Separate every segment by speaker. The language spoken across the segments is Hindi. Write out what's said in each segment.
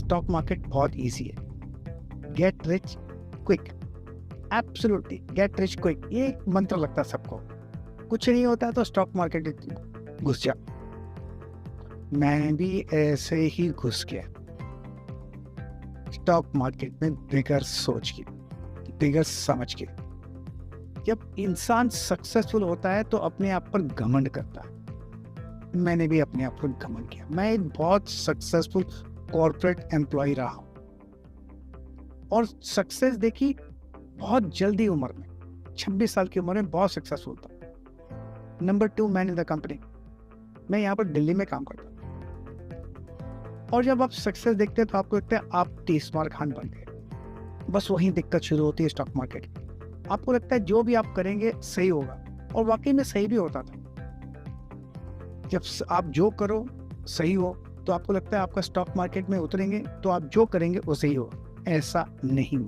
Speaker 1: स्टॉक मार्केट बहुत ईजी है। Get rich quick, absolutely get rich quick, ये एक मंत्र लगता है सबको। कुछ नहीं होता तो स्टॉक मार्केट घुस जा। मैं भी ऐसे ही घुस गया स्टॉक मार्केट में, बगैर सोच के, बगैर समझ के। जब इंसान सक्सेसफुल होता है तो अपने आप पर घमंड करता है। मैंने भी अपने आप पर घमंड किया। मैं एक बहुत सक्सेसफुल कॉर्पोरेट एम्प्लॉय रहा हूं और सक्सेस देखी बहुत जल्दी उम्र में, 26 साल की उम्र में बहुत सक्सेसफुल था। Number 2 man in the company. मैं यहाँ पर दिल्ली में काम करता हूँ। और जब आप सक्सेस देखते हैं तो आपको लगता है आप तीसमार खान बन गए। बस वही दिक्कत शुरू होती है स्टॉक मार्केट की। आपको लगता है जो भी आप करेंगे सही होगा, और वाकई में सही भी होता था। जब आप जो करो सही हो तो आपको लगता है आपका स्टॉक मार्केट में उतरेंगे तो आप जो करेंगे वो सही होगा। ऐसा नहीं।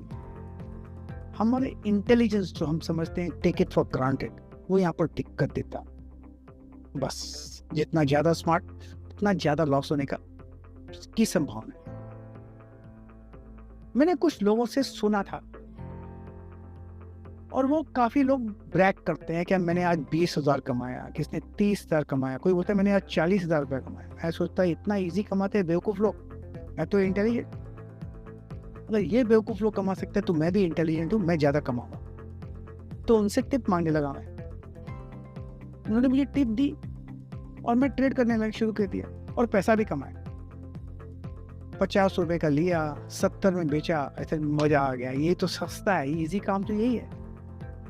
Speaker 1: हमारे इंटेलिजेंस जो हम समझते हैं टेक इट फॉर ग्रांटेड, वो यहाँ पर दिक्कत देता। बस जितना ज्यादा स्मार्ट उतना ज्यादा लॉस होने की संभावना है। मैंने कुछ लोगों से सुना था और वो काफी लोग ब्रैग करते हैं कि मैंने आज 20,000 कमाया, किसने 30,000 कमाया, कोई बोलता है मैंने आज 40,000 रुपया कमाया। मैं सोचता है इतना इजी कमाते हैं बेवकूफ लोग, मैं तो इंटेलिजेंट। अगर ये बेवकूफ लोग कमा सकते हैं तो मैं भी इंटेलिजेंट हूँ, मैं ज्यादा कमाऊंगा। तो उनसे टिप मांगने लगा मैं। उन्होंने मुझे टिप दी और मैं ट्रेड करने शुरू कर दिया और पैसा भी कमाया। 50 रुपए का लिया, 70 में बेचा, ऐसे मजा आ गया। ये तो सस्ता है, इजी काम तो यही है।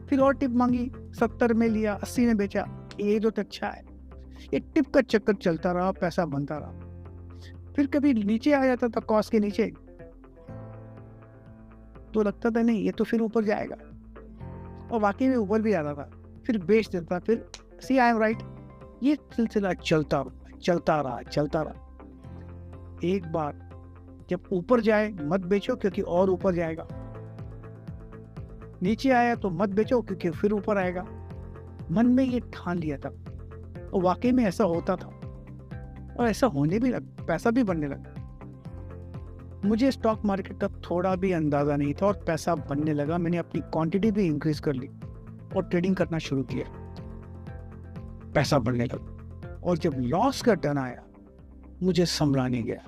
Speaker 1: फिर और टिप मांगी, 70 में लिया, 80 में बेचा, ये तो अच्छा है। ये टिप का चक्कर चलता रहा, पैसा बनता रहा। फिर कभी नीचे आ जाता था, कॉस्ट के नीचे, तो लगता था नहीं ये तो फिर ऊपर जाएगा, और वाकई में ऊपर भी आता था। फिर बेच देता, फिर सी आई एम राइट। ये सिलसिला चलता रहा। एक बार जब ऊपर जाए मत बेचो क्योंकि और ऊपर जाएगा, नीचे आया तो मत बेचो क्योंकि फिर ऊपर आएगा। मन में ये ठान लिया था और वाकई में ऐसा होता था और ऐसा होने भी लगा, पैसा भी बनने लगा। मुझे स्टॉक मार्केट का थोड़ा भी अंदाजा नहीं था और पैसा बनने लगा। मैंने अपनी क्वांटिटी भी इंक्रीज कर ली और ट्रेडिंग करना शुरू किया, पैसा बढ़ने लगा। और जब लॉस का टर्न आया मुझे संभला नहीं गया,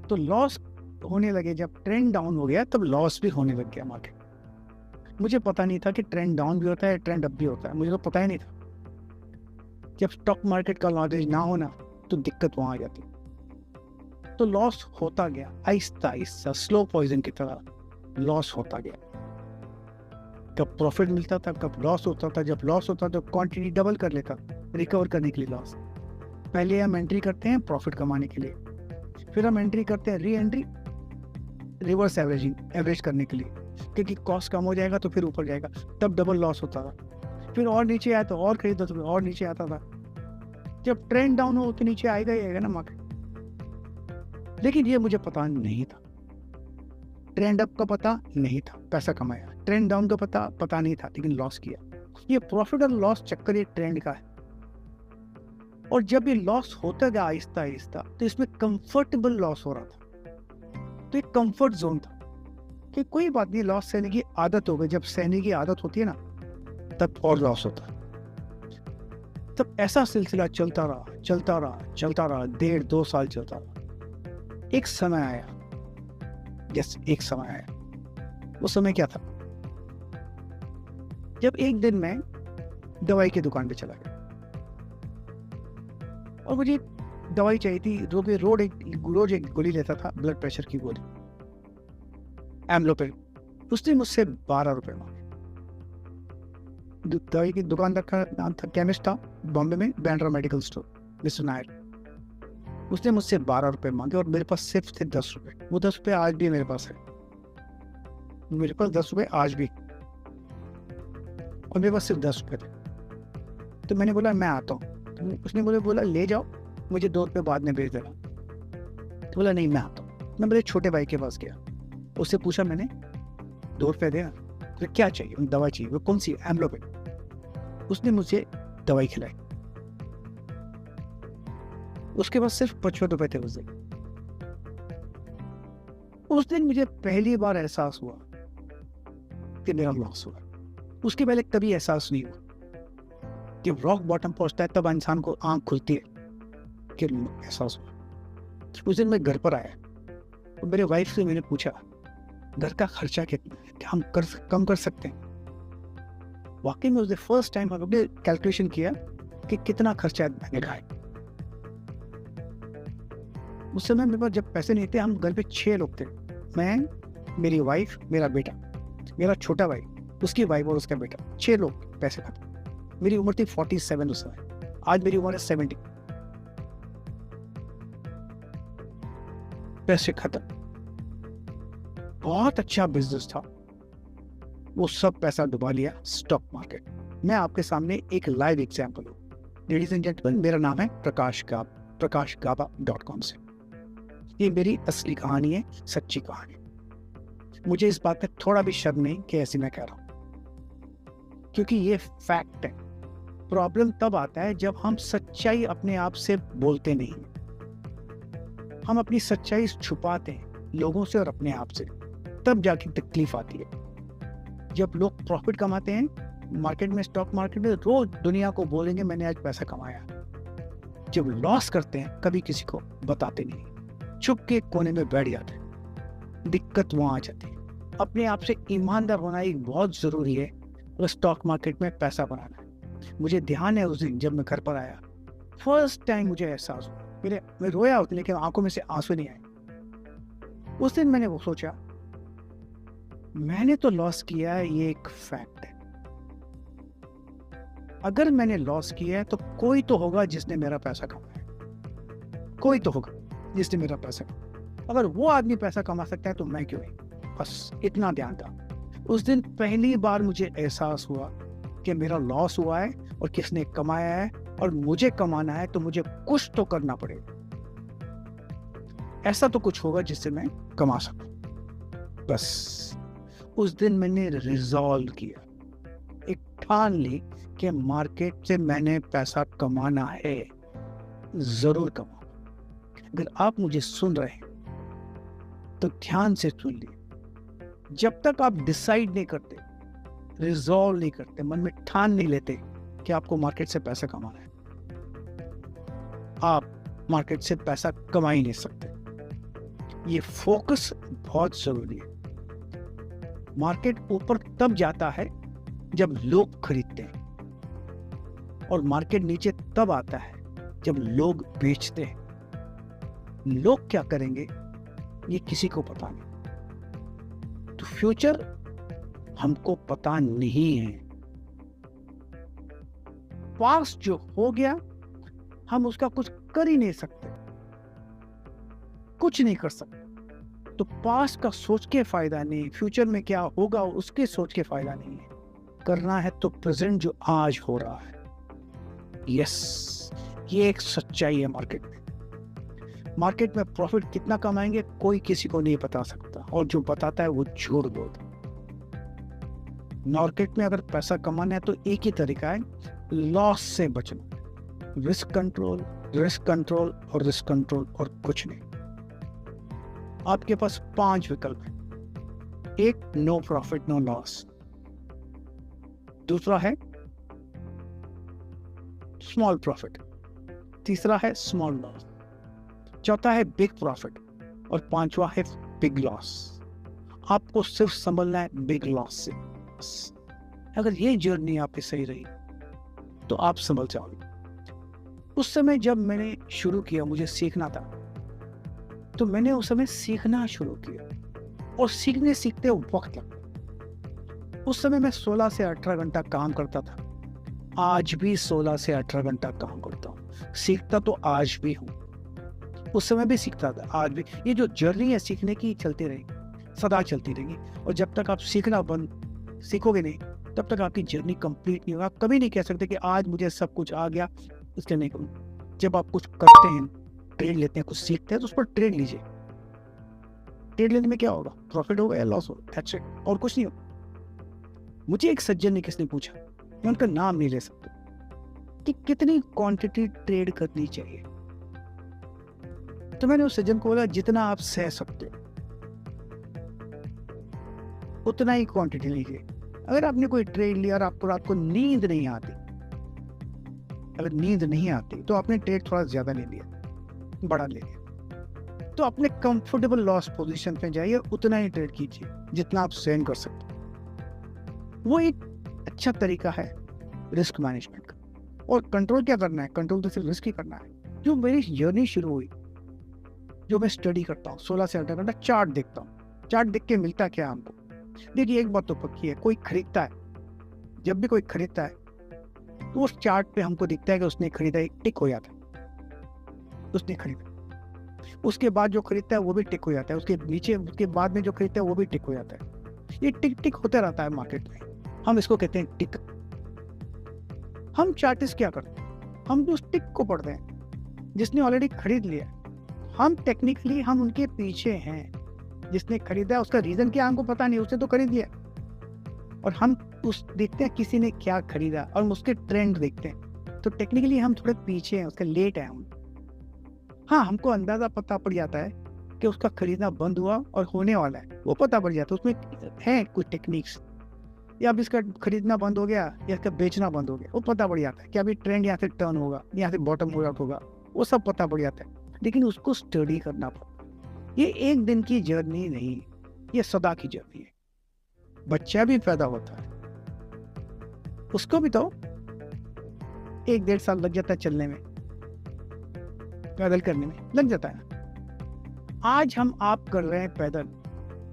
Speaker 1: तो लॉस होने लगे। जब ट्रेंड डाउन हो गया तब लॉस भी होने लग गया मार्केट। मुझे पता नहीं था कि ट्रेंड डाउन भी होता है, ट्रेंड अप भी होता है, मुझे तो पता ही नहीं था। जब स्टॉक मार्केट का नॉलेज ना होना तो दिक्कत वहां आ जाती। तो लॉस होता गया, आहिस्ता आहिस्ता स्लो पॉइजन की तरह लॉस होता गया। कब प्रॉफिट मिलता था, कब लॉस होता था। जब लॉस होता तो क्वांटिटी डबल कर लेता रिकवर करने के लिए लॉस। पहले हम एंट्री करते हैं प्रॉफिट कमाने के लिए, फिर हम एंट्री करते हैं re entry reverse averaging, average करने के लिए, क्योंकि कॉस्ट कम हो जाएगा तो फिर ऊपर जाएगा। तब डबल लॉस होता था। फिर और नीचे आया तो और खरीदो तो और नीचे आता था। जब ट्रेंड डाउन हो तो नीचे आएगा ही आएगा ना मार्केट। लेकिन ये मुझे पता नहीं था। ट्रेंड अप का पता नहीं था, पैसा कमाया। ट्रेंड डाउन का पता नहीं था, लेकिन लॉस किया। ये प्रॉफिट और लॉस चक्कर ये ट्रेंड का है। और जब ये लॉस होता गया आहिस्ता आहिस्ता तो इसमें कंफर्टेबल लॉस हो रहा था। तो एक कंफर्ट जोन था कि कोई बात नहीं, लॉस सहने की आदत हो गई। जब सहने की आदत होती है ना तब और लॉस होता है। तब ऐसा सिलसिला चलता रहा 1.5-2 साल चलता रहा। एक समय आया, एक समय आया। वो समय क्या था? जब एक दिन मैं दवाई की दुकान पे चला गया और मुझे दवाई चाहिए थी। रोज एक गोली लेता था, ब्लड प्रेशर की गोली, एम्लोपिल। उसने मुझसे 12 रुपए मांगे। दवाई की दुकानदार का नाम था, केमिस्ट था बॉम्बे में, Bandra medical store, mister Nair. उसने मुझसे 12 रुपए मांगे और मेरे पास सिर्फ थे 10 रुपए। वो 10 रुपए आज भी मेरे पास है। मेरे पास 10 रुपए आज भी, और मेरे पास सिर्फ 10 रुपए थे। तो मैंने बोला मैं आता हूँ। तो उसने बोला ले जाओ, मुझे 2 रुपए बाद में भेज देना। तो बोला नहीं मैं आता हूँ। मैं मेरे छोटे भाई के पास गया, उससे पूछा मैंने 2 रुपए देना। तो क्या चाहिए? दवा चाहिए। वो कौन सी? एम्लोपिल। उसने मुझे दवाई खिलाई। उसके बाद सिर्फ 55 रुपए थे उस दिन। उस दिन मुझे पहली बार एहसास हुआ कि मेरा लॉस हुआ। उसके पहले कभी एहसास नहीं हुआ। जब रॉक बॉटम पहुंचता है तब इंसान को आंख खुलती है कि एहसास हुआ। उस दिन मैं घर पर आया तो मेरे वाइफ से मैंने पूछा, घर का खर्चा कितना है, क्या हम कम कर सकते हैं? वाकई में उस दिन फर्स्ट टाइम हमने कैलकुलेशन किया कि कितना खर्चा है महीने का है। उस समय मेरे पास जब पैसे नहीं थे, हम घर पे 6 लोग थे, मैं, मेरी वाइफ, मेरा बेटा, मेरा छोटा भाई, उसकी वाइफ और उसका बेटा, 6 लोग पैसे खत्म। मेरी उम्र थी 47 उस समय, आज मेरी उम्र है 70। पैसे खत्म। बहुत अच्छा बिजनेस था, वो सब पैसा डुबा लिया स्टॉक मार्केट। मैं आपके सामने एक लाइव एग्जाम्पल हूँ। लेडीज एंड जेंटलमैन, मेरा नाम है प्रकाशगाबा.com से। ये मेरी असली कहानी है, सच्ची कहानी। मुझे इस बात पे थोड़ा भी शर्म नहीं कि ऐसी मैं कह रहा हूं, क्योंकि ये फैक्ट है। प्रॉब्लम तब आता है जब हम सच्चाई अपने आप से बोलते नहीं, हम अपनी सच्चाई छुपाते हैं लोगों से और अपने आप से, तब जाके तकलीफ आती है। जब लोग प्रॉफिट कमाते हैं मार्केट में, स्टॉक मार्केट में, रोज दुनिया को बोलेंगे मैंने आज पैसा कमाया। जब लॉस करते हैं कभी किसी को बताते नहीं, चुप के कोने में बैठ जाते हैं। दिक्कत वहां आ जाती है। अपने आप से ईमानदार होना एक बहुत जरूरी है और स्टॉक मार्केट में पैसा बनाना है। मुझे ध्यान है उस दिन जब मैं घर पर आया, फर्स्ट टाइम मुझे एहसास हुआ। मैं रोया उस दिन, लेकिन आंखों में से आंसू नहीं आए। उस दिन मैंने वो सोचा, मैंने तो लॉस किया है, ये एक फैक्ट है। अगर मैंने लॉस किया है तो कोई तो होगा जिसने मेरा पैसा कमाया, कोई तो होगा जिसने मेरा पैसा कमाया। अगर वो आदमी पैसा कमा सकता है तो मैं क्यों नहीं? बस इतना ध्यान था। उस दिन पहली बार मुझे एहसास हुआ कि मेरा लॉस हुआ है और किसने कमाया है, और मुझे कमाना है तो मुझे कुछ तो करना पड़ेगा। ऐसा तो कुछ होगा जिससे मैं कमा सकूं। बस उस दिन मैंने रिजॉल्व किया, एक ठान ली कि मार्केट से मैंने पैसा कमाना है, जरूर कमाऊं। अगर आप मुझे सुन रहे हैं तो ध्यान से सुन लीजिए। जब तक आप डिसाइड नहीं करते, रिजॉल्व नहीं करते, मन में ठान नहीं लेते कि आपको मार्केट से पैसा कमाना है, आप मार्केट से पैसा कमा ही नहीं सकते। ये फोकस बहुत जरूरी है। मार्केट ऊपर तब जाता है जब लोग खरीदते हैं, और मार्केट नीचे तब आता है जब लोग बेचते हैं। लोग क्या करेंगे ये किसी को पता नहीं, तो फ्यूचर हमको पता नहीं है। पास्ट जो हो गया हम उसका कुछ कर ही नहीं सकते, कुछ नहीं कर सकते। तो पास्ट का सोच के फायदा नहीं, फ्यूचर में क्या होगा उसके सोच के फायदा नहीं है। करना है तो प्रेजेंट जो आज हो रहा है। यस, ये एक सच्चाई है। मार्केट में प्रॉफिट कितना कमाएंगे कोई किसी को नहीं बता सकता, और जो बताता है वो झूठ बोलता है। मार्केट में अगर पैसा कमाना है तो एक ही तरीका है, लॉस से बचना। रिस्क कंट्रोल, रिस्क कंट्रोल और रिस्क कंट्रोल, और कुछ नहीं। आपके पास 5 विकल्प हैं। एक, नो प्रॉफिट नो लॉस। दूसरा है स्मॉल प्रॉफिट। तीसरा है स्मॉल लॉस। चौथा है बिग प्रॉफिट, और 5वां है बिग लॉस। आपको सिर्फ संभलना है बिग लॉस से। अगर ये जर्नी आपकी सही रही तो आप संभल जाओगे। उस समय जब मैंने शुरू किया, मुझे सीखना था, तो मैंने उस समय सीखना शुरू किया, और सीखने सीखते वक्त लगा। उस समय मैं 16 से 18 घंटा काम करता था, आज भी 16 से 18 घंटा काम करता हूँ। सीखता तो आज भी हूँ, उस समय भी सीखता था, आज भी। ये जो जर्नी है सीखने की चलती रहेगी, सदा चलती रहेगी। और जब तक आप सीखोगे नहीं, तब तक आपकी जर्नी कंप्लीट नहीं होगा। आप कभी नहीं कह सकते कि आज मुझे सब कुछ आ गया इसलिए नहीं करूँ। जब आप कुछ करते हैं, ट्रेड लेते हैं, कुछ सीखते हैं, तो उस पर ट्रेड लीजिए। ट्रेड लेने में क्या होगा? प्रॉफिट होगा या लॉस होगा, दैट्स इट, और कुछ नहीं होगा। मुझे एक सज्जन ने किसने पूछा, मैं उनका नाम नहीं ले सकता, कि कितनी क्वांटिटी ट्रेड करनी चाहिए। तो मैंने उस सज्जन को बोला, जितना आप सह सकते हो। उतना ही क्वांटिटी लीजिए। अगर आपने कोई ट्रेड लिया और आपको रात को नींद नहीं आती, अगर नींद नहीं आती तो आपने ट्रेड थोड़ा ज्यादा ले लिया, बड़ा ले लिया, तो अपने कंफर्टेबल लॉस पोजीशन पे जाइए, उतना ही ट्रेड कीजिए जितना आप सहन कर सकते हैं। वो एक अच्छा तरीका है रिस्क मैनेजमेंट का। और कंट्रोल क्या करना है? कंट्रोल तो सिर्फ रिस्क ही करना है। जो मेरी जर्नी शुरू हुई, जो मैं स्टडी करता हूँ 16 से 18 घंटा, चार्ट देखता हूँ। चार्ट देख के मिलता क्या है हमको? देखिए, एक बात तो पक्की है, कोई खरीदता है, जब भी कोई खरीदता है तो उस चार्ट पे हमको दिखता है कि उसने खरीदा, एक टिक हो जाता है, उसने खरीदा। उसके बाद जो खरीदता है वो भी टिक हो जाता है, उसके नीचे, उसके बाद में जो खरीदता है वो भी टिक हो जाता है। ये टिक टिक होता रहता है मार्केट में, हम इसको कहते हैं टिक। हम चार्टिस्ट क्या करते हैं? हम उस टिक को पढ़ते हैं जिसने ऑलरेडी खरीद लिया। हम टेक्निकली हम उनके पीछे हैं। जिसने खरीदा है उसका रीजन क्या हमको पता नहीं, उसने तो खरीद लिया। और हम उस देखते हैं किसी ने क्या खरीदा और उसके ट्रेंड देखते हैं, तो टेक्निकली हम थोड़े पीछे हैं, उसके लेट हैं हम। हाँ, हमको अंदाजा पता पड़ जाता है कि उसका खरीदना बंद हुआ और होने वाला है, वो पता पड़ जाता है। उसमें है कुछ टेक्निक्स, या अब इसका खरीदना बंद हो गया या इसका बेचना बंद हो गया, वो पता पड़ जाता है कि अभी ट्रेंड यहाँ से टर्न होगा, यहाँ से बॉटम आउट होगा, वो सब पता पड़ जाता है। लेकिन उसको स्टडी करना पड़ता है। ये एक दिन की जर्नी नहीं, ये सदा की जर्नी है। बच्चा भी पैदा होता है, उसको भी तो 1-1.5 साल लग जाता है चलने में, पैदल करने में लग जाता है। आज हम आप कर रहे हैं पैदल,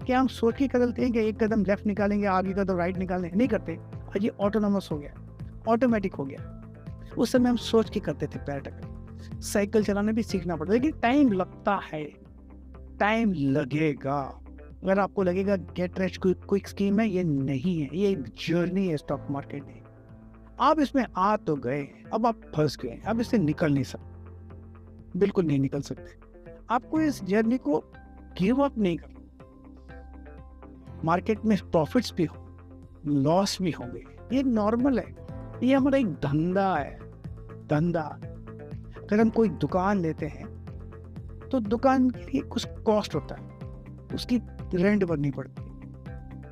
Speaker 1: क्या हम सोच के कदम थे कि एक कदम लेफ्ट निकालेंगे, आगे कदम राइट निकालेंगे? नहीं करते। आज ये ऑटोनोमस हो गया, ऑटोमेटिक हो गया। उस समय हम सोच के करते थे पैर टकर। साइकिल चलाने भी सीखना पड़ता है, लेकिन टाइम लगता है, टाइम लगेगा। अगर आपको लगेगा गेट रिच क्विक स्कीम है, ये नहीं है, ये एक जर्नी है स्टॉक मार्केट में। आप इसमें आ तो गए, अब आप फंस गए, अब इससे निकल नहीं सकते, बिल्कुल नहीं निकल सकते। आपको इस जर्नी को गिव अप नहीं करना। मार्केट में प्रॉफिट्स भी हो, लॉस भी होंगे, ये नॉर्मल है, ये हमारा एक धंधा है। धंधा, अगर हम कोई दुकान लेते हैं तो दुकान के लिए कुछ कॉस्ट होता है, उसकी रेंट भरनी पड़ती है,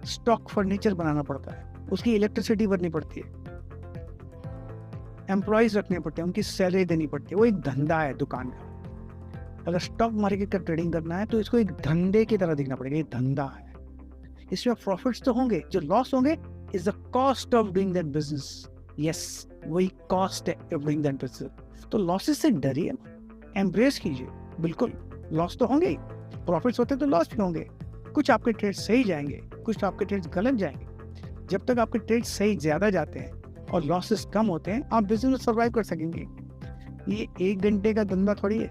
Speaker 1: स्टॉक फर्नीचर बनाना पड़ता है, उसकी इलेक्ट्रिसिटी भरनी पड़ती है, एम्प्लॉइज रखने पड़ते हैं, उनकी सैलरी देनी पड़ती है। वो एक धंधा है दुकान का। अगर स्टॉक मार्केट का ट्रेडिंग करना है तो इसको एक धंधे की तरह देखना पड़ेगा, ये धंधा है। इसमें प्रॉफिट्स तो होंगे, जो लॉस होंगे is the cost of doing that business. Yes, वही कॉस्ट है ऑफ डूइंग दैट बिजनेस। तो लॉसेस से डरिए, एम्ब्रेस कीजिए। बिल्कुल, लॉस तो होंगे ही, प्रॉफिट्स होते तो लॉस भी होंगे। कुछ आपके ट्रेड सही जाएंगे, कुछ आपके ट्रेड गलत जाएंगे। जब तक आपके ट्रेड सही ज्यादा जाते हैं और लॉसेस कम होते हैं, आप बिजनेस में सर्वाइव कर सकेंगे। ये 1 घंटे का धंधा थोड़ी है।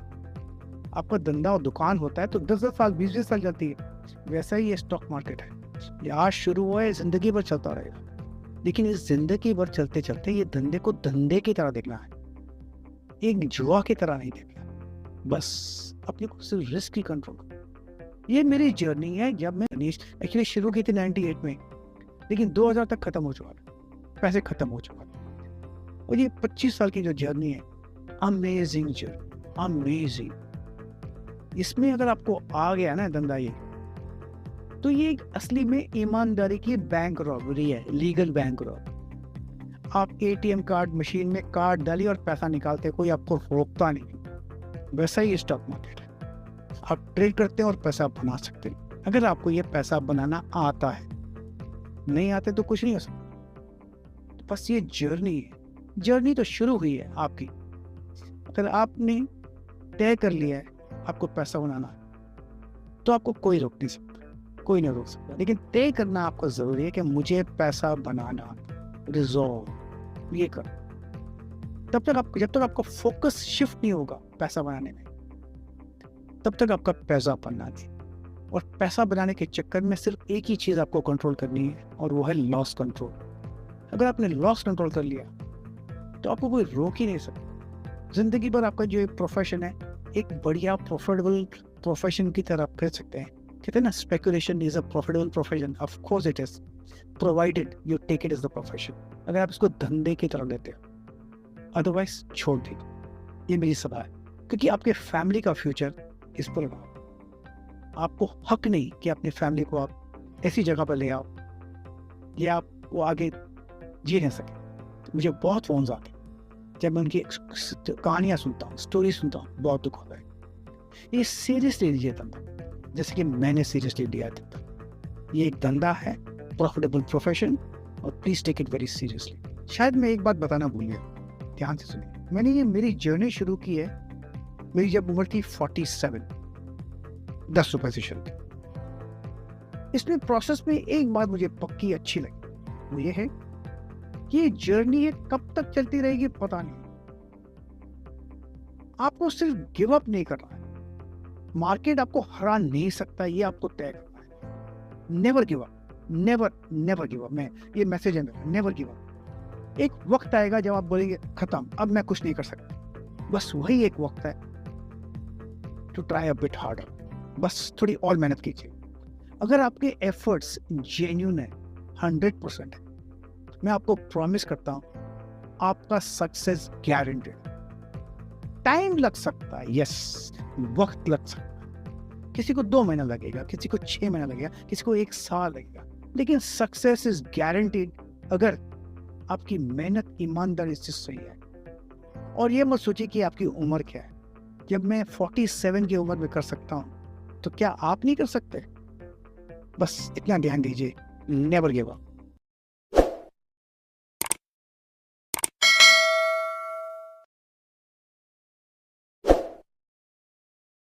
Speaker 1: आपका धंधा और दुकान होता है तो 10-10 साल, 20-20 साल जाती है। वैसा ही ये स्टॉक मार्केट है, ये आज शुरू हुआ है, जिंदगी भर चलता रहेगा। लेकिन इस जिंदगी भर चलते चलते ये धंधे को धंधे की तरह देखना है, एक जुआ की तरह नहीं देखना। बस अपने को सिर्फ रिस्क की कंट्रोल। ये मेरी जर्नी है। जब मैं एक्चुअली शुरू की थी 98 में, लेकिन 2000 तक खत्म हो चुका था, पैसे खत्म हो चुका था। और ये 25 साल की जो जर्नी है, अमेजिंग जर्नी, अमेजिंग। इसमें अगर आपको आ गया ना धंधा ये, तो ये एक असली में ईमानदारी की बैंक रॉबरी है, लीगल बैंक रॉबरी। आप एटीएम कार्ड मशीन में कार्ड डालिए और पैसा निकालते, कोई आपको रोकता नहीं। वैसा ही स्टॉक मार्केट है, आप ट्रेड करते हैं और पैसा बना सकते हैं, अगर आपको ये पैसा बनाना आता है। नहीं आते तो कुछ नहीं हो सकता। तो बस ये जर्नी है, जर्नी तो शुरू हुई है आपकी। अगर आपने तय कर लिया है आपको पैसा बनाना है, तो आपको कोई रोक नहीं सकता, कोई नहीं रोक सकता। लेकिन तय करना आपको जरूरी है कि मुझे पैसा बनाना, रिजॉल्व ये कर। जब तक आपका फोकस शिफ्ट नहीं होगा पैसा बनाने में, तब तक आपका पैसा बनना नहीं। और पैसा बनाने के चक्कर में सिर्फ एक ही चीज आपको कंट्रोल करनी है, और वो है लॉस कंट्रोल। अगर आपने लॉस कंट्रोल कर लिया तो आपको कोई रोक ही नहीं सकता। जिंदगी भर आपका जो प्रोफेशन है, एक बढ़िया प्रॉफिटेबल प्रोफेशन की तरह आप कह सकते हैं। कहते हैं ना, speculation is a profitable profession. Of course it is, provided you take it as the profession. अगर आप इसको धंधे की तरह लेते हो, अदरवाइज छोड़ दीजिए। ये मेरी सलाह है, क्योंकि आपके फैमिली का फ्यूचर इस पर। आपको हक नहीं कि अपनी फैमिली को आप ऐसी जगह पर ले आओ ये आप वो आगे जी नहीं सके। मुझे बहुत फोन्स आते हैं, जब मैं उनकी कहानियां सुनता हूँ, स्टोरी सुनता हूँ, बहुत दुख होता है। ये सीरियसली लीजिए धंधा, जैसे कि मैंने सीरियसली लिया धंधा। ये एक धंधा है, प्रॉफिटेबल प्रोफेशन, और please take it very seriously. शायद मैं एक बात बताना भूल गया, ध्यान से सुनिए। मैंने ये मेरी जर्नी शुरू की है मेरी जब उम्र थी 47, 10 रुपए से शुरू की। इसमें प्रोसेस में एक बात मुझे पक्की अच्छी लगी, वो ये है कि ये जर्नी है कब तक चलती रहेगी पता नहीं। आपको सिर्फ गिव अप नहीं करना है, मार्केट आपको हरा नहीं सकता, ये आपको तय करना है। Never give up, never never give up. मैं ये मैसेज है मेरा, नेवर गिव अप। एक वक्त आएगा जब आप बोलेंगे खत्म, अब मैं कुछ नहीं कर सकता। बस वही एक वक्त है to try a bit harder, बस थोड़ी और मेहनत कीजिए। अगर आपके एफर्ट्स जेन्युइन है, 100% है, मैं आपको प्रॉमिस करता हूं आपका सक्सेस गारंटेड। टाइम लग सकता है, यस, वक्त लग सकता है। किसी को 2 महीना लगेगा, किसी को 6 महीना लगेगा, किसी को 1 साल लगेगा, लेकिन सक्सेस इज गारंटीड अगर आपकी मेहनत ईमानदारी से सही है। और ये मत सोचिए कि आपकी उम्र क्या है। जब मैं 47 की उम्र में कर सकता हूं, तो क्या आप नहीं कर सकते? बस इतना ध्यान दीजिए, नेवर गिव अप।